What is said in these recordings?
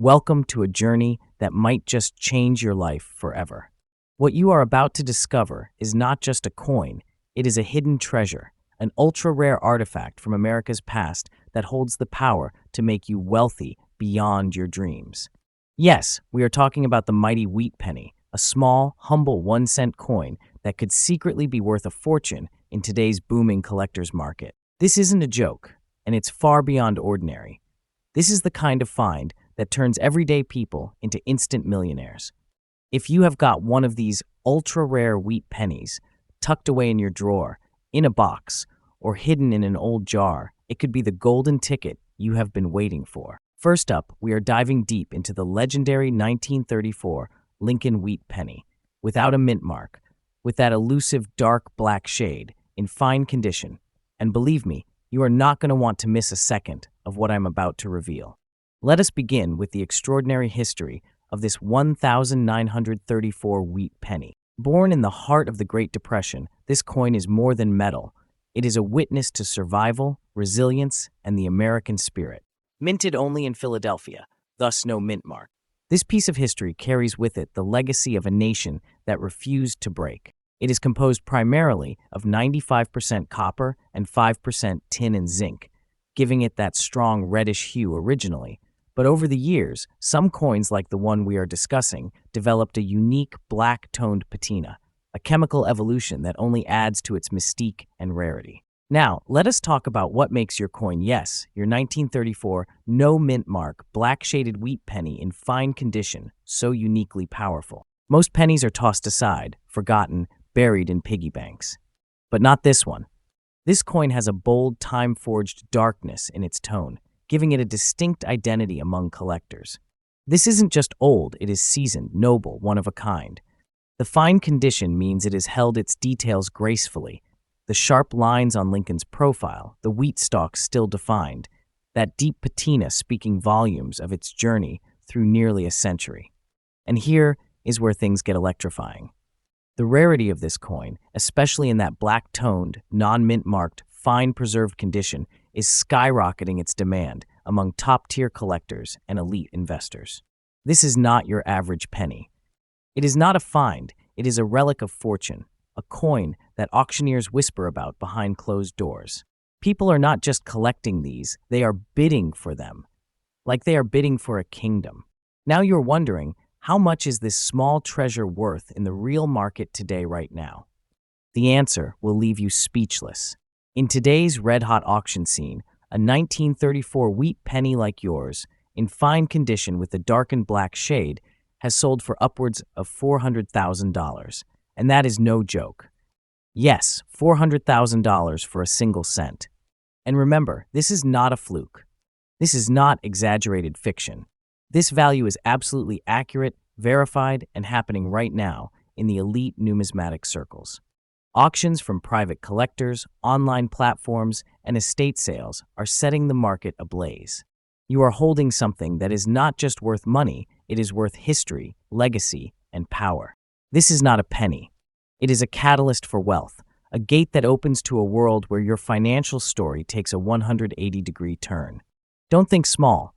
Welcome to a journey that might just change your life forever. What you are about to discover is not just a coin, it is a hidden treasure, an ultra-rare artifact from America's past that holds the power to make you wealthy beyond your dreams. Yes, we are talking about the mighty wheat penny, a small, humble 1-cent coin that could secretly be worth a fortune in today's booming collector's market. This isn't a joke, and it's far beyond ordinary. This is the kind of find that turns everyday people into instant millionaires. If you have got one of these ultra-rare wheat pennies tucked away in your drawer, in a box, or hidden in an old jar, it could be the golden ticket you have been waiting for. First up, we are diving deep into the legendary 1934 Lincoln wheat penny, without a mint mark, with that elusive dark black shade, in fine condition. And believe me, you are not going to want to miss a second of what I'm about to reveal. Let us begin with the extraordinary history of this 1934 wheat penny. Born in the heart of the Great Depression, this coin is more than metal. It is a witness to survival, resilience, and the American spirit. Minted only in Philadelphia, thus no mint mark. This piece of history carries with it the legacy of a nation that refused to break. It is composed primarily of 95% copper and 5% tin and zinc, giving it that strong reddish hue originally. But over the years, some coins like the one we are discussing developed a unique black-toned patina, a chemical evolution that only adds to its mystique and rarity. Now, let us talk about what makes your coin, yes, your 1934 no mint mark black-shaded wheat penny in fine condition, so uniquely powerful. Most pennies are tossed aside, forgotten, buried in piggy banks. But not this one. This coin has a bold, time-forged darkness in its tone, giving it a distinct identity among collectors. This isn't just old, it is seasoned, noble, one of a kind. The fine condition means it has held its details gracefully. The sharp lines on Lincoln's profile, the wheat stalks still defined, that deep patina speaking volumes of its journey through nearly a century. And here is where things get electrifying. The rarity of this coin, especially in that black-toned, non-mint marked, fine preserved condition, is skyrocketing its demand among top-tier collectors and elite investors. This is not your average penny. It is not a find, it is a relic of fortune, a coin that auctioneers whisper about behind closed doors. People are not just collecting these, they are bidding for them, like they are bidding for a kingdom. Now you're wondering, how much is this small treasure worth in the real market today right now? The answer will leave you speechless. In today's red-hot auction scene, a 1934 wheat penny like yours, in fine condition with a darkened black shade, has sold for upwards of $400,000. And that is no joke. Yes, $400,000 for a single cent. And remember, this is not a fluke. This is not exaggerated fiction. This value is absolutely accurate, verified, and happening right now in the elite numismatic circles. Auctions from private collectors, online platforms, and estate sales are setting the market ablaze. You are holding something that is not just worth money, it is worth history, legacy, and power. This is not a penny. It is a catalyst for wealth, a gate that opens to a world where your financial story takes a 180-degree turn. Don't think small.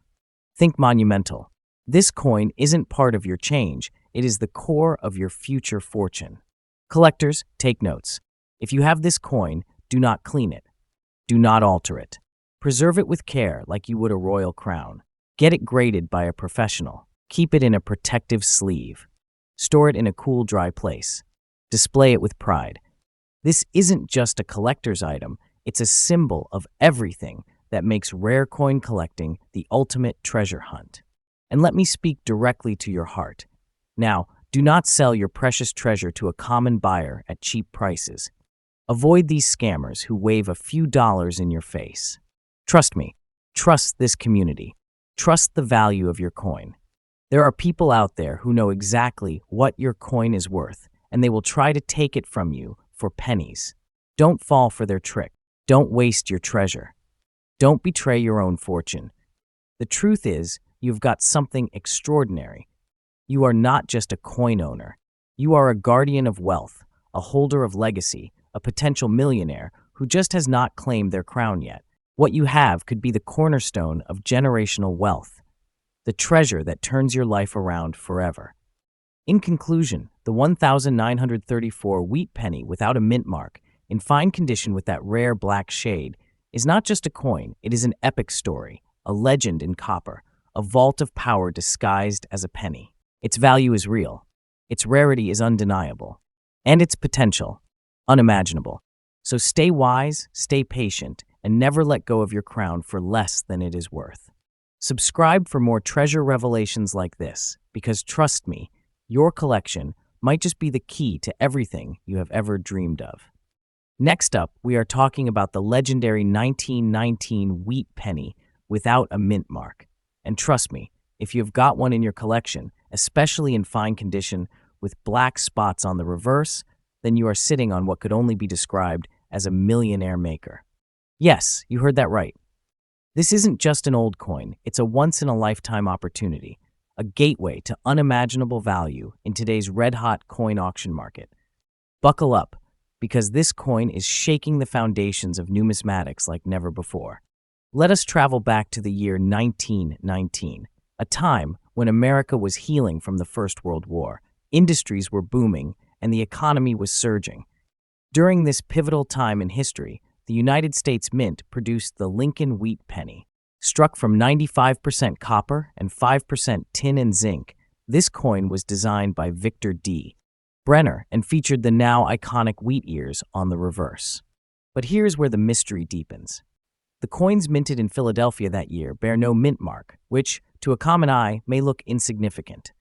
Think monumental. This coin isn't part of your change, it is the core of your future fortune. Collectors, take notes. If you have this coin, do not clean it. Do not alter it. Preserve it with care like you would a royal crown. Get it graded by a professional. Keep it in a protective sleeve. Store it in a cool, dry place. Display it with pride. This isn't just a collector's item, it's a symbol of everything that makes rare coin collecting the ultimate treasure hunt. And let me speak directly to your heart. Now, do not sell your precious treasure to a common buyer at cheap prices. Avoid these scammers who wave a few dollars in your face. Trust me. Trust this community. Trust the value of your coin. There are people out there who know exactly what your coin is worth, and they will try to take it from you for pennies. Don't fall for their trick. Don't waste your treasure. Don't betray your own fortune. The truth is, you've got something extraordinary. You are not just a coin owner. You are a guardian of wealth, a holder of legacy, a potential millionaire who just has not claimed their crown yet. What you have could be the cornerstone of generational wealth. the treasure that turns your life around forever. In conclusion, the 1934 wheat penny without a mint mark, in fine condition with that rare black shade, is not just a coin, it is an epic story, a legend in copper, a vault of power disguised as a penny. Its value is real, its rarity is undeniable, and its potential unimaginable. So stay wise, stay patient, and never let go of your crown for less than it is worth. Subscribe for more treasure revelations like this, because trust me, your collection might just be the key to everything you have ever dreamed of. Next up, we are talking about the legendary 1919 wheat penny without a mint mark. And trust me, if you've got one in your collection, especially in fine condition with black spots on the reverse, then you are sitting on what could only be described as a millionaire maker. Yes, you heard that right. This isn't just an old coin, it's a once-in-a-lifetime opportunity, a gateway to unimaginable value in today's red-hot coin auction market. Buckle up, because this coin is shaking the foundations of numismatics like never before. Let us travel back to the year 1919, a time when America was healing from the First World War, industries were booming, and the economy was surging. During this pivotal time in history, the United States Mint produced the Lincoln Wheat Penny. Struck from 95% copper and 5% tin and zinc, this coin was designed by Victor D. Brenner and featured the now iconic wheat ears on the reverse. But here's where the mystery deepens. The coins minted in Philadelphia that year bear no mint mark, which, to a common eye, may look insignificant.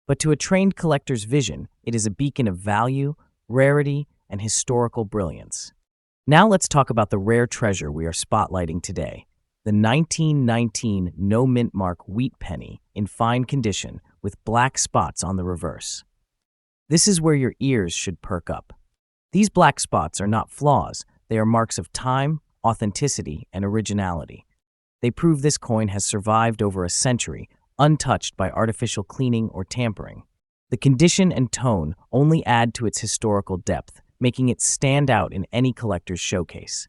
But to a trained collector's vision, it is a beacon of value, rarity, and historical brilliance. Now let's talk about the rare treasure we are spotlighting today. The 1919 no mint mark wheat penny in fine condition with black spots on the reverse. This is where your ears should perk up. These black spots are not flaws, they are marks of time, authenticity, and originality. They prove this coin has survived over a century, untouched by artificial cleaning or tampering. The condition and tone only add to its historical depth, making it stand out in any collector's showcase.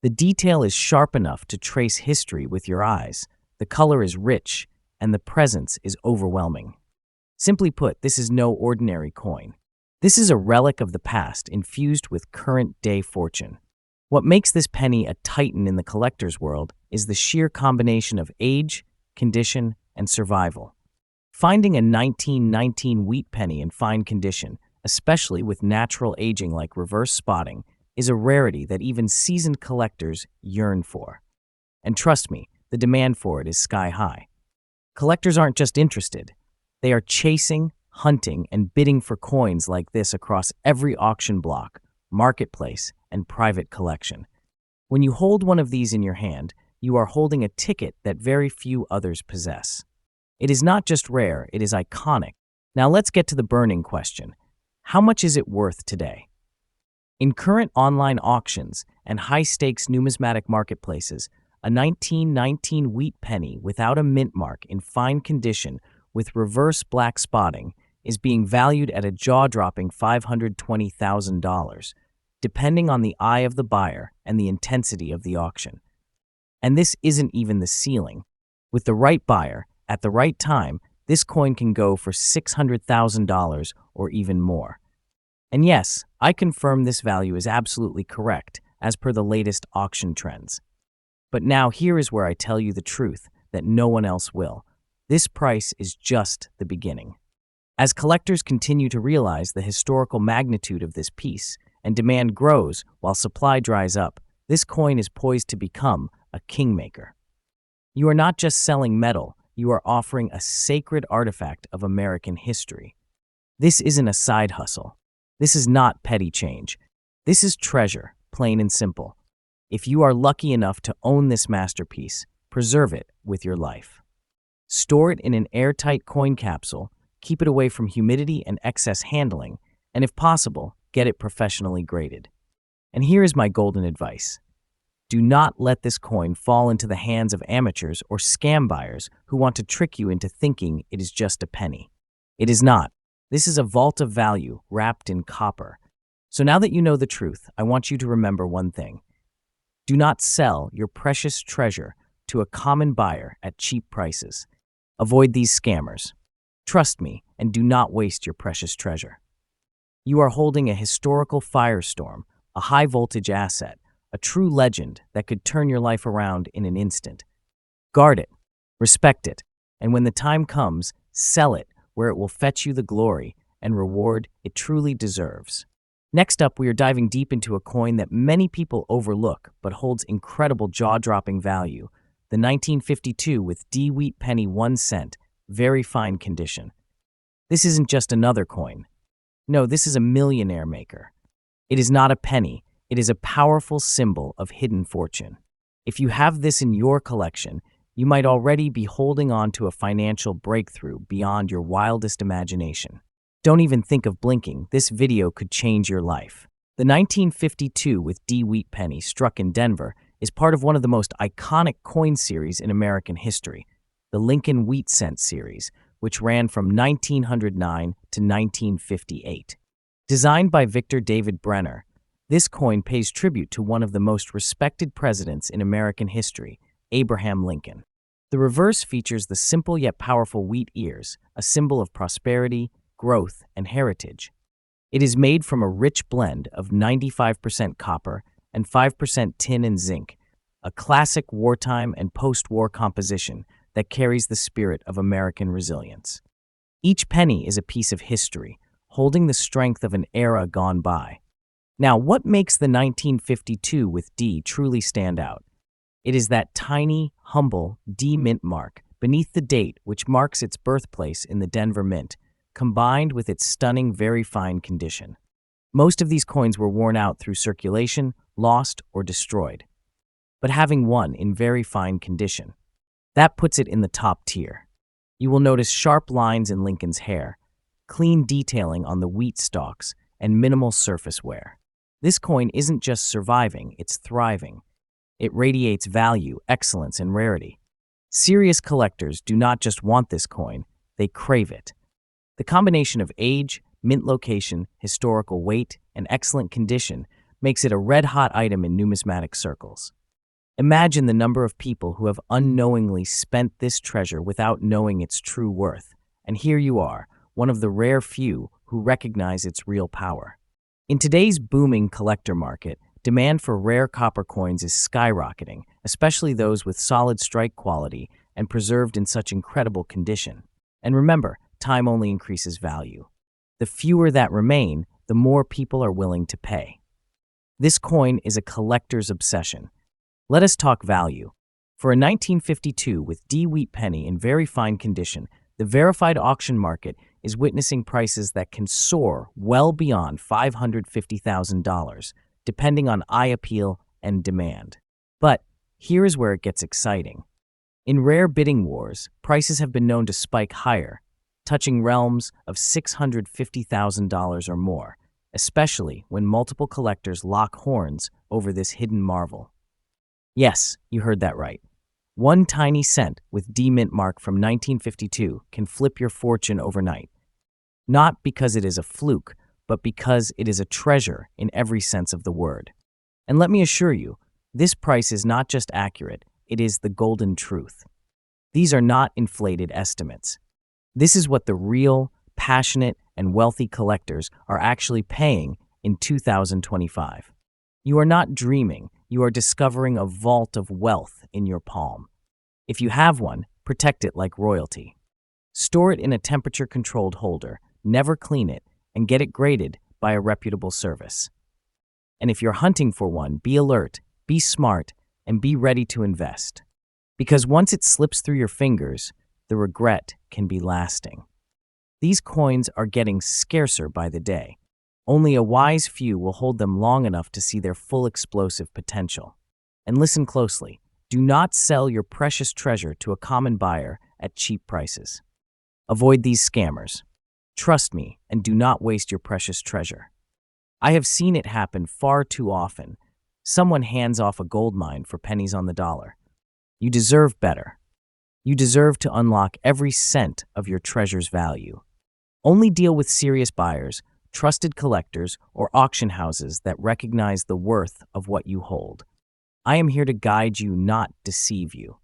The detail is sharp enough to trace history with your eyes, the color is rich, and the presence is overwhelming. Simply put, this is no ordinary coin. This is a relic of the past infused with current-day fortune. What makes this penny a titan in the collector's world is the sheer combination of age, condition, and survival. Finding a 1919 wheat penny in fine condition, especially with natural aging like reverse spotting, is a rarity that even seasoned collectors yearn for. And trust me, the demand for it is sky high. Collectors aren't just interested. They are chasing, hunting, and bidding for coins like this across every auction block, marketplace, and private collection. When you hold one of these in your hand, you are holding a ticket that very few others possess. It is not just rare, it is iconic. Now let's get to the burning question. How much is it worth today? In current online auctions and high-stakes numismatic marketplaces, a 1919 wheat penny without a mint mark in fine condition with reverse black spotting is being valued at a jaw-dropping $520,000, depending on the eye of the buyer and the intensity of the auction. And this isn't even the ceiling. With the right buyer, at the right time, this coin can go for $600,000 or even more. And yes, I confirm this value is absolutely correct, as per the latest auction trends. But now here is where I tell you the truth that no one else will. This price is just the beginning. As collectors continue to realize the historical magnitude of this piece and demand grows while supply dries up, this coin is poised to become a kingmaker. You are not just selling metal, you are offering a sacred artifact of American history. This isn't a side hustle. This is not petty change. This is treasure, plain and simple. If you are lucky enough to own this masterpiece, preserve it with your life. Store it in an airtight coin capsule, keep it away from humidity and excess handling, and if possible, get it professionally graded. And here is my golden advice. Do not let this coin fall into the hands of amateurs or scam buyers who want to trick you into thinking it is just a penny. It is not. This is a vault of value wrapped in copper. So now that you know the truth, I want you to remember one thing. Do not sell your precious treasure to a common buyer at cheap prices. Avoid these scammers. Trust me and do not waste your precious treasure. You are holding a historical firestorm, a high-voltage asset, a true legend that could turn your life around in an instant. Guard it, respect it, and when the time comes, sell it where it will fetch you the glory and reward it truly deserves. Next up, we are diving deep into a coin that many people overlook but holds incredible jaw-dropping value, the 1952 with D wheat penny 1 cent, very fine condition. This isn't just another coin. No, this is a millionaire maker. It is not a penny, it is a powerful symbol of hidden fortune. If you have this in your collection, you might already be holding on to a financial breakthrough beyond your wildest imagination. Don't even think of blinking, this video could change your life. The 1952 with D wheat penny struck in Denver is part of one of the most iconic coin series in American history, the Lincoln Wheat Cent series, which ran from 1909 to 1958. Designed by Victor David Brenner, this coin pays tribute to one of the most respected presidents in American history, Abraham Lincoln. The reverse features the simple yet powerful wheat ears, a symbol of prosperity, growth, and heritage. It is made from a rich blend of 95% copper and 5% tin and zinc, a classic wartime and post-war composition that carries the spirit of American resilience. Each penny is a piece of history, holding the strength of an era gone by. Now, what makes the 1952 with D truly stand out? It is that tiny, humble D mint mark beneath the date which marks its birthplace in the Denver Mint, combined with its stunning, very fine condition. Most of these coins were worn out through circulation, lost, or destroyed. But having one in very fine condition, that puts it in the top tier. You will notice sharp lines in Lincoln's hair, clean detailing on the wheat stalks, and minimal surface wear. This coin isn't just surviving, it's thriving. It radiates value, excellence, and rarity. Serious collectors do not just want this coin, they crave it. The combination of age, mint location, historical weight, and excellent condition makes it a red-hot item in numismatic circles. Imagine the number of people who have unknowingly spent this treasure without knowing its true worth. And here you are, one of the rare few who recognize its real power. In today's booming collector market, demand for rare copper coins is skyrocketing, especially those with solid strike quality and preserved in such incredible condition. And remember, time only increases value. The fewer that remain, the more people are willing to pay. This coin is a collector's obsession. Let us talk value. For a 1952 with D wheat penny in very fine condition, the verified auction market is witnessing prices that can soar well beyond $550,000, depending on eye appeal and demand. But here is where it gets exciting. In rare bidding wars, prices have been known to spike higher, touching realms of $650,000 or more, especially when multiple collectors lock horns over this hidden marvel. Yes, you heard that right. One tiny cent with D mint mark from 1952 can flip your fortune overnight. Not because it is a fluke, but because it is a treasure in every sense of the word. And let me assure you, this price is not just accurate, it is the golden truth. These are not inflated estimates. This is what the real, passionate, and wealthy collectors are actually paying in 2025. You are not dreaming, you are discovering a vault of wealth in your palm. If you have one, protect it like royalty. Store it in a temperature-controlled holder, never clean it, and get it graded by a reputable service. And if you're hunting for one, be alert, be smart, and be ready to invest. Because once it slips through your fingers, the regret can be lasting. These coins are getting scarcer by the day. Only a wise few will hold them long enough to see their full explosive potential. And listen closely, do not sell your precious treasure to a common buyer at cheap prices. Avoid these scammers. Trust me and do not waste your precious treasure. I have seen it happen far too often. Someone hands off a gold mine for pennies on the dollar. You deserve better. You deserve to unlock every cent of your treasure's value. Only deal with serious buyers, trusted collectors, or auction houses that recognize the worth of what you hold. I am here to guide you, not deceive you.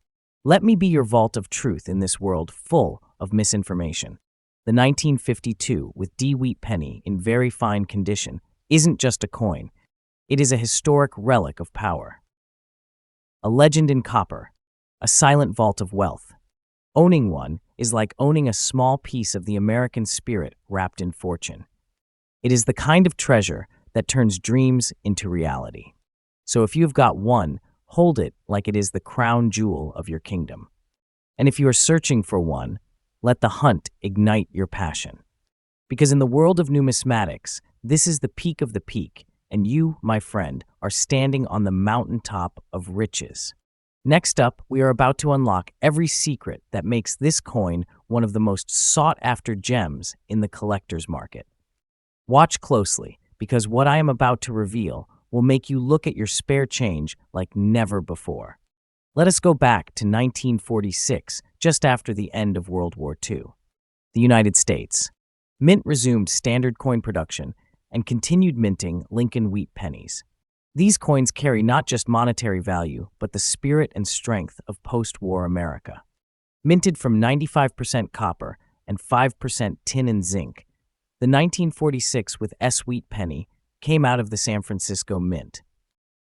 Let me be your vault of truth in this world full of misinformation. The 1952 with D-Wheat penny in very fine condition isn't just a coin, it is a historic relic of power. A legend in copper, a silent vault of wealth. Owning one is like owning a small piece of the American spirit wrapped in fortune. It is the kind of treasure that turns dreams into reality. So if you've got one, hold it like it is the crown jewel of your kingdom. And if you are searching for one, let the hunt ignite your passion. Because in the world of numismatics, this is the peak of the peak, and you, my friend, are standing on the mountaintop of riches. Next up, we are about to unlock every secret that makes this coin one of the most sought-after gems in the collector's market. Watch closely, because what I am about to reveal will make you look at your spare change like never before. Let us go back to 1946, just after the end of World War II. The United States. Mint resumed standard coin production and continued minting Lincoln wheat pennies. These coins carry not just monetary value, but the spirit and strength of post-war America. Minted from 95% copper and 5% tin and zinc, the 1946 with S wheat penny came out of the San Francisco Mint.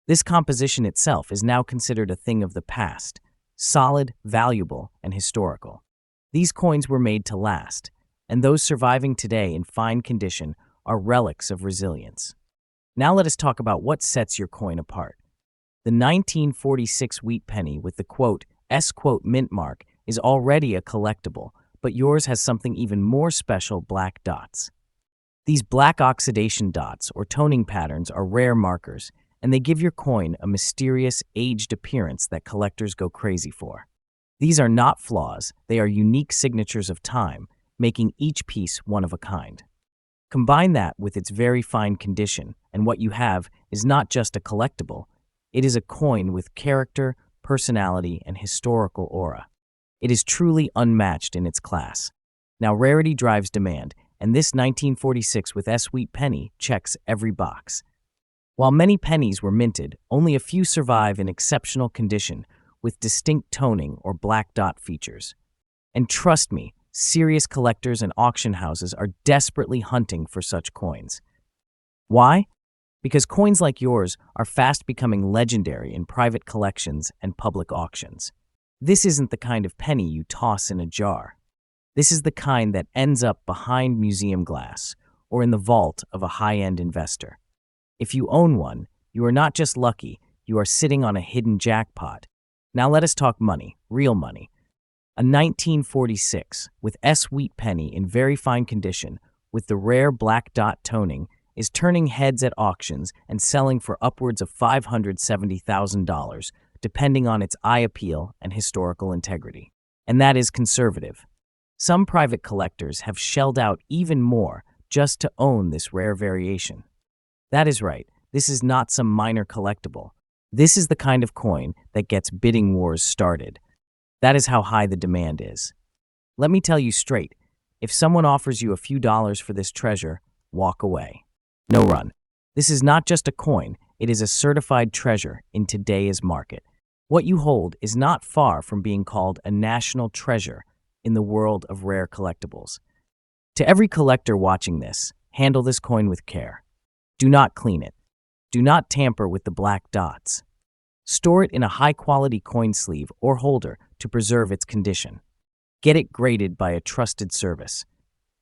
This composition itself is now considered a thing of the past, solid, valuable, and historical. These coins were made to last, and those surviving today in fine condition are relics of resilience. Now let us talk about what sets your coin apart. The 1946 wheat penny with the S mint mark is already a collectible, but yours has something even more special: black dots. These black oxidation dots or toning patterns are rare markers, and they give your coin a mysterious, aged appearance that collectors go crazy for. These are not flaws, they are unique signatures of time, making each piece one of a kind. Combine that with its very fine condition, and what you have is not just a collectible, it is a coin with character, personality, and historical aura. It is truly unmatched in its class. Now, rarity drives demand, and this 1946 with S wheat penny checks every box. While many pennies were minted, only a few survive in exceptional condition with distinct toning or black dot features. And trust me, serious collectors and auction houses are desperately hunting for such coins. Why? Because coins like yours are fast becoming legendary in private collections and public auctions. This isn't the kind of penny you toss in a jar. This is the kind that ends up behind museum glass or in the vault of a high-end investor. If you own one, you are not just lucky, you are sitting on a hidden jackpot. Now let us talk money, real money. A 1946 with S wheat penny in very fine condition with the rare black dot toning is turning heads at auctions and selling for upwards of $570,000, depending on its eye appeal and historical integrity. And that is conservative. Some private collectors have shelled out even more just to own this rare variation. That is right, this is not some minor collectible. This is the kind of coin that gets bidding wars started. That is how high the demand is. Let me tell you straight, if someone offers you a few dollars for this treasure, walk away. No run. This is not just a coin, it is a certified treasure in today's market. What you hold is not far from being called a national treasure in the world of rare collectibles. To every collector watching this, handle this coin with care. Do not clean it. Do not tamper with the black dots. Store it in a high-quality coin sleeve or holder to preserve its condition. Get it graded by a trusted service.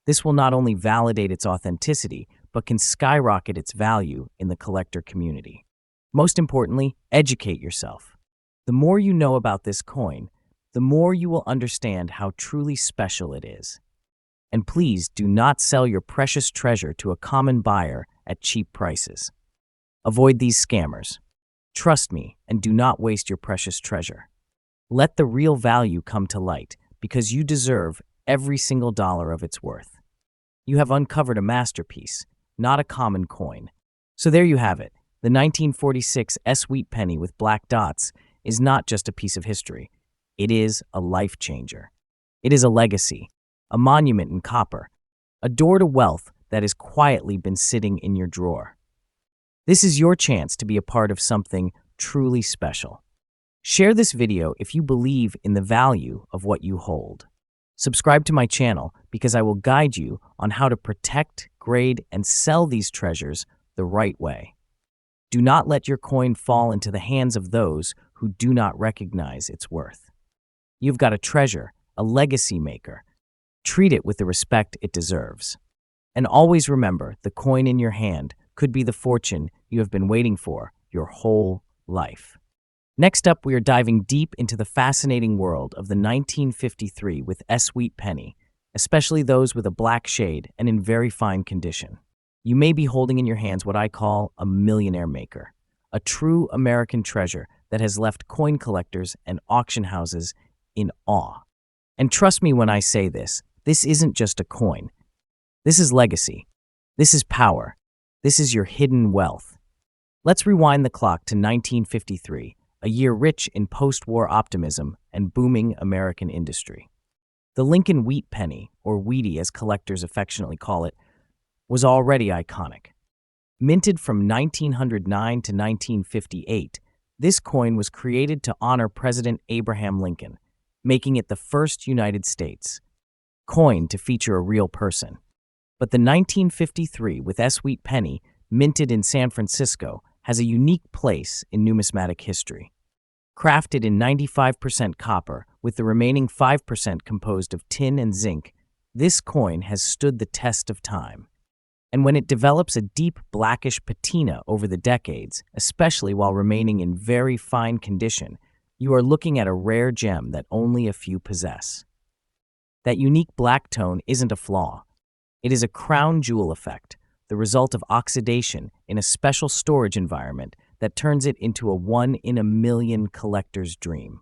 This will not only validate its authenticity, but can skyrocket its value in the collector community. Most importantly, educate yourself. The more you know about this coin, the more you will understand how truly special it is. And please do not sell your precious treasure to a common buyer at cheap prices. Avoid these scammers. Trust me and do not waste your precious treasure. Let the real value come to light because you deserve every single dollar of its worth. You have uncovered a masterpiece, not a common coin. So there you have it. The 1946 S wheat penny with black dots is not just a piece of history. It is a life changer. It is a legacy, a monument in copper, a door to wealth that has quietly been sitting in your drawer. This is your chance to be a part of something truly special. Share this video if you believe in the value of what you hold. Subscribe to my channel because I will guide you on how to protect, grade, and sell these treasures the right way. Do not let your coin fall into the hands of those who do not recognize its worth. You've got a treasure, a legacy maker. Treat it with the respect it deserves. And always remember, the coin in your hand could be the fortune you have been waiting for your whole life. Next up, we are diving deep into the fascinating world of the 1953 with sweet penny, especially those with a black shade and in very fine condition. You may be holding in your hands what I call a millionaire maker, a true American treasure that has left coin collectors and auction houses in awe. And trust me when I say this isn't just a coin. This is legacy. This is power. This is your hidden wealth. Let's rewind the clock to 1953, a year rich in post-war optimism and booming American industry. The Lincoln wheat penny, or wheatie as collectors affectionately call it, was already iconic. Minted from 1909 to 1958, this coin was created to honor President Abraham Lincoln, making it the first United States coin to feature a real person. But the 1953 with sweet penny, minted in San Francisco, has a unique place in numismatic history. Crafted in 95% copper, with the remaining 5% composed of tin and zinc, this coin has stood the test of time. And when it develops a deep blackish patina over the decades, especially while remaining in very fine condition, you are looking at a rare gem that only a few possess. That unique black tone isn't a flaw. It is a crown jewel effect, the result of oxidation in a special storage environment that turns it into a one-in-a-million collector's dream.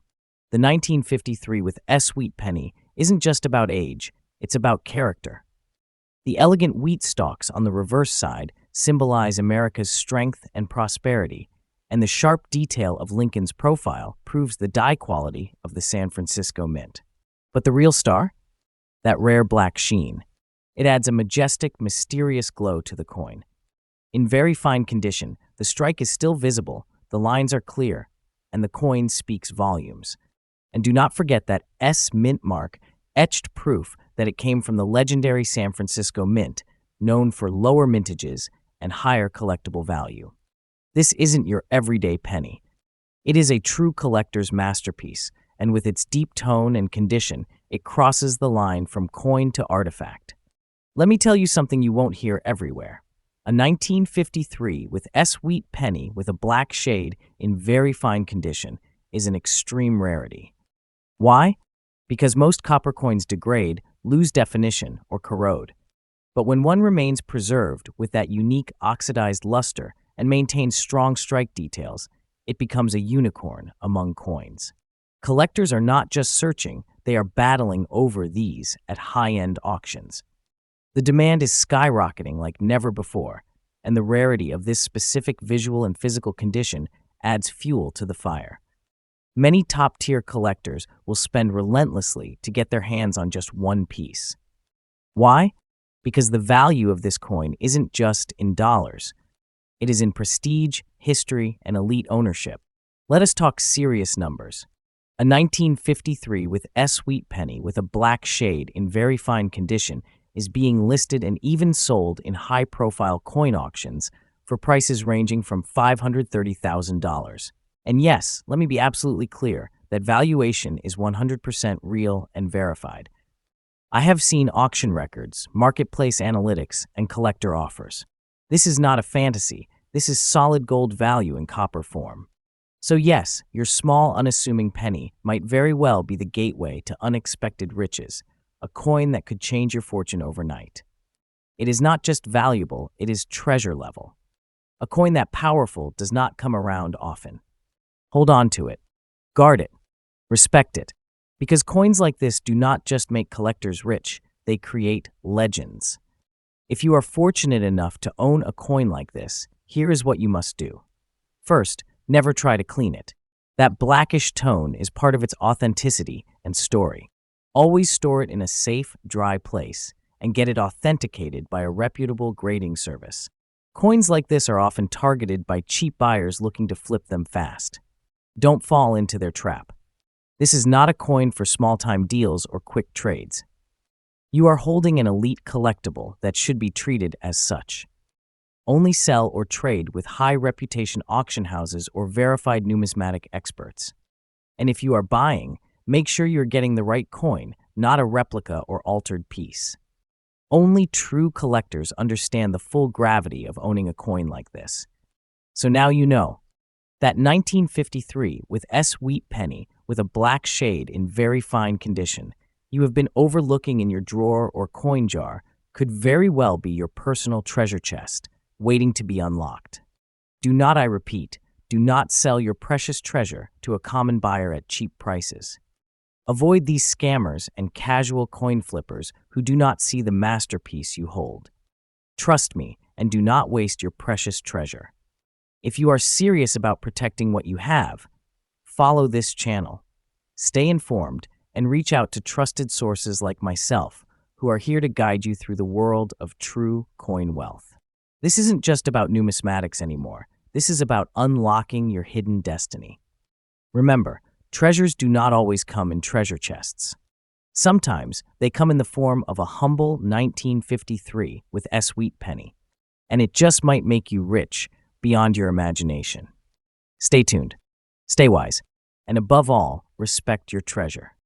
The 1953 with sweet penny isn't just about age, it's about character. The elegant wheat stalks on the reverse side symbolize America's strength and prosperity, and the sharp detail of Lincoln's profile proves the die quality of the San Francisco Mint. But the real star? That rare black sheen. It adds a majestic, mysterious glow to the coin. In very fine condition, the strike is still visible, the lines are clear, and the coin speaks volumes. And do not forget that S mint mark, etched proof that it came from the legendary San Francisco Mint, known for lower mintages and higher collectible value. This isn't your everyday penny. It is a true collector's masterpiece, and with its deep tone and condition, it crosses the line from coin to artifact. Let me tell you something you won't hear everywhere. A 1953 with sweet penny with a black shade in very fine condition is an extreme rarity. Why? Because most copper coins degrade, lose definition, or corrode. But when one remains preserved with that unique oxidized luster and maintains strong strike details, it becomes a unicorn among coins. Collectors are not just searching, they are battling over these at high-end auctions. The demand is skyrocketing like never before, and the rarity of this specific visual and physical condition adds fuel to the fire. Many top-tier collectors will spend relentlessly to get their hands on just one piece. Why? Because the value of this coin isn't just in dollars. It is in prestige, history, and elite ownership. Let us talk serious numbers. A 1953 with sweet penny with a black shade in very fine condition is being listed and even sold in high-profile coin auctions for prices ranging from $530,000. And yes, let me be absolutely clear that valuation is 100% real and verified. I have seen auction records, marketplace analytics, and collector offers. This is not a fantasy. This is solid gold value in copper form. So yes, your small, unassuming penny might very well be the gateway to unexpected riches, a coin that could change your fortune overnight. It is not just valuable, it is treasure level. A coin that powerful does not come around often. Hold on to it. Guard it. Respect it. Because coins like this do not just make collectors rich, they create legends. If you are fortunate enough to own a coin like this, here is what you must do. First, never try to clean it. That blackish tone is part of its authenticity and story. Always store it in a safe, dry place and get it authenticated by a reputable grading service. Coins like this are often targeted by cheap buyers looking to flip them fast. Don't fall into their trap. This is not a coin for small-time deals or quick trades. You are holding an elite collectible that should be treated as such. Only sell or trade with high-reputation auction houses or verified numismatic experts. And if you are buying, make sure you're getting the right coin, not a replica or altered piece. Only true collectors understand the full gravity of owning a coin like this. So now you know. That 1953 with S. Wheat penny with a black shade in very fine condition you have been overlooking in your drawer or coin jar could very well be your personal treasure chest, waiting to be unlocked. Do not, I repeat, do not sell your precious treasure to a common buyer at cheap prices. Avoid these scammers and casual coin flippers who do not see the masterpiece you hold. Trust me and do not waste your precious treasure. If you are serious about protecting what you have, follow this channel. Stay informed and reach out to trusted sources like myself who are here to guide you through the world of true coin wealth. This isn't just about numismatics anymore. This is about unlocking your hidden destiny. Remember, treasures do not always come in treasure chests. Sometimes they come in the form of a humble 1953 with S. Wheat penny, and it just might make you rich beyond your imagination. Stay tuned, stay wise, and above all, respect your treasure.